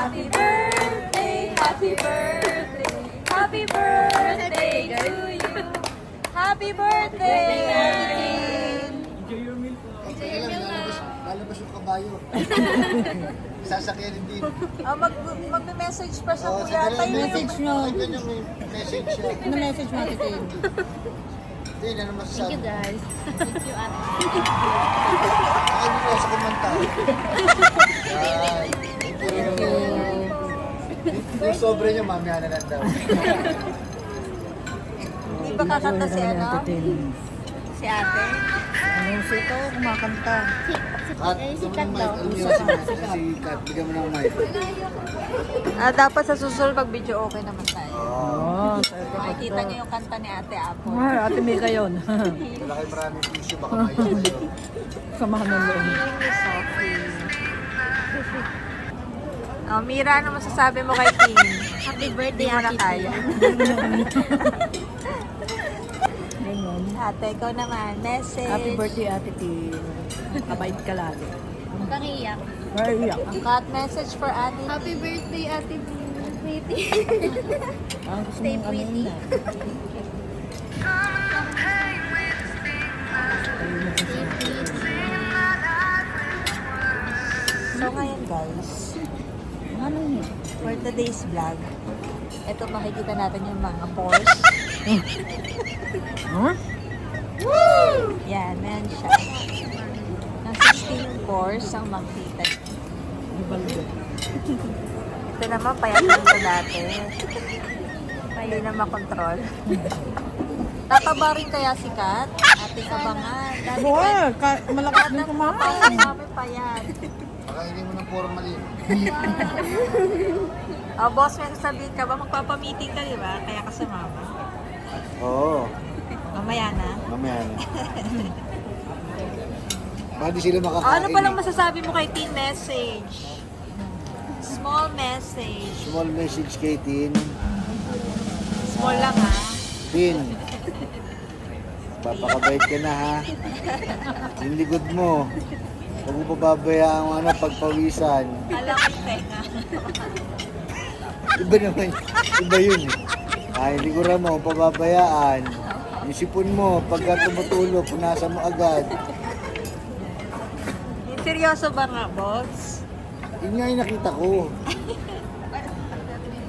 Happy birthday, happy birthday, happy birthday to you. Happy birthday, Arlene. Enjoy your meal po. Enjoy your meal na. Lalabas yung kabayo. Sasakyan din. Magme-message pa siya, kuya. sandali, Tayo message nyo. Pakinggan yung may message siya. Ano message mo, Ate Tin? Hindi, ano masasabi? Thank you, guys. Thank you, Ate. Ay, hindi ko sa kumanta. Yan. Thank you. Yung sobre niya, mamaya na lang daw. Hindi ba kakanta si ano? Si ate? Ano ito? Kumakanta. Kat, bigyan mo ng mic. Ano yun? Si Kat, bigyan mo ng mic. Dapat sa susunod pag video okay naman tayo. Oo. Makikita niyo yung kanta ni Ate Apo. Ate Mika yun. Wala kayo maraming tissue, baka mayo kayo. Samahan ng loob. Feeling ni Sophie. Oh, Mira, ano masasabi mo kay Kim? Happy birthday, Hindi mo na Ate kaya. Ganyan. Ate, ikaw naman. Message. Happy birthday, Ate Tin. Kabait ka lagi. Pakiyak. Ay, iyak. Ang cut message for Ate. Happy birthday, Ate Pretty. Ang gusto Stay mong ano pretty. na. So ngayon guys, Ano yun? for today's vlog, ito makikita natin yung mga pores. Huh? Yan, meron siya. Ng 16 pores ang makita. Ibaldo. Ito naman, payat lang ito dati. Hindi na makontrol. Tataba rin kaya si Kat? Ating abangan. Dati Boy, malakas din kumain. parang kami payat. Baka hindi mo ng formalin. Oh, boss, may sasabihin ka ba? Magpapamiting ka, di ba? Kaya ka sumama. Oo. Mamaya na. Mamaya na. Baka di sila Oh, makakain. ano palang masasabi mo kay Teen Message? Small message. Small message kay Tin. Small lang ha. Tin. Papakabait ka na ha. Yung likod mo. Huwag mo pababayaan ang ano, pagpawisan. Alam ko tenga. Iba naman. Iba yun eh. Hindi ko rin mo pababayaan. Yung sipon mo, pagka tumutulog, punasan mo agad. Seryoso ba nga, boss? Yun nga yung nakita ko.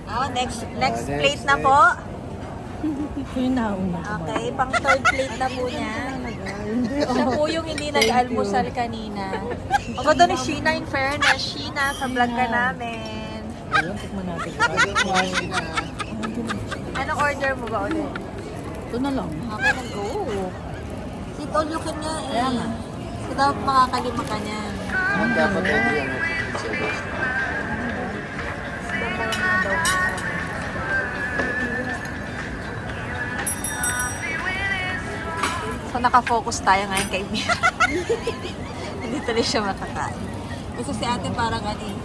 Oh, next next, plate na po. Yun na, una. Okay, pang third plate na po niya. Siya po yung hindi nag-almusal kanina. Ang ganda ni Sheena, in fairness. Sheena, sa vlog ka namin. Ayun, tikman natin. Anong order mo ba ulit? Ito na lang. Okay, nag-go. Sit all you can nga eh. Kaya nga. So, dapat makakalima ka niya. Dapat ready ang service. So, nakafocus tayo ngayon kay Mia. Hindi tuloy siya makakain. Kasi si ate parang ano eh.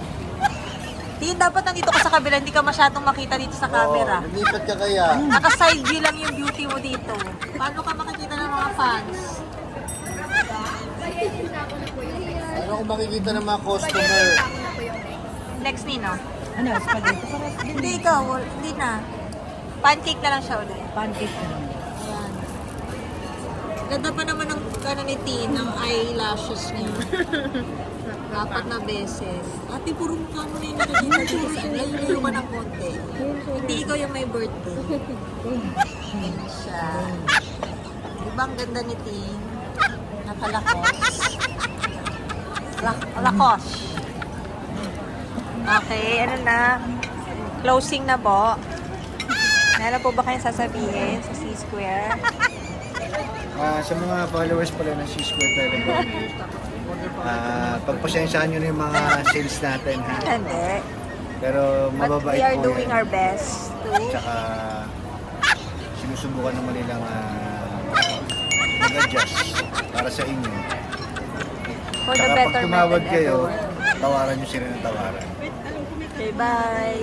Tin, dapat nandito ka sa kabila, hindi ka masyadong makita dito sa camera. Lumipat ka kaya. Naka-side view lang yung beauty mo dito. Paano ka makikita ng mga fans? Ano kung makikita ng mga customer? Next, Nino. Ano, spaghetti? Parang Hindi ikaw, hindi na. Pancake na lang siya ulit. pancake na lang. Ayan. Ganda pa naman ng ano ni Tin, ng eyelashes niya. Apat na beses. Ate, puro mukha mo na yung nakikita dito sa layo ka ng konti. Hindi ikaw yung may birthday. Ayan siya. Diba ang ganda ni Tin? Nakalakos. Lakos. Okay, ano na? Closing na po. Meron po ba kayong sasabihin sa C-Square? Sa mga followers pala ng C-Square Telegram, pagpasensyaan nyo na yung mga sales natin ha. Hindi. Pero But mababait we are po doing yan. our best to... Tsaka sinusubukan naman nilang mag-adjust para sa inyo. For the Tsaka pag betterment tumawad and kayo, everyone. tawaran nyo sila ng tawaran. Okay, bye!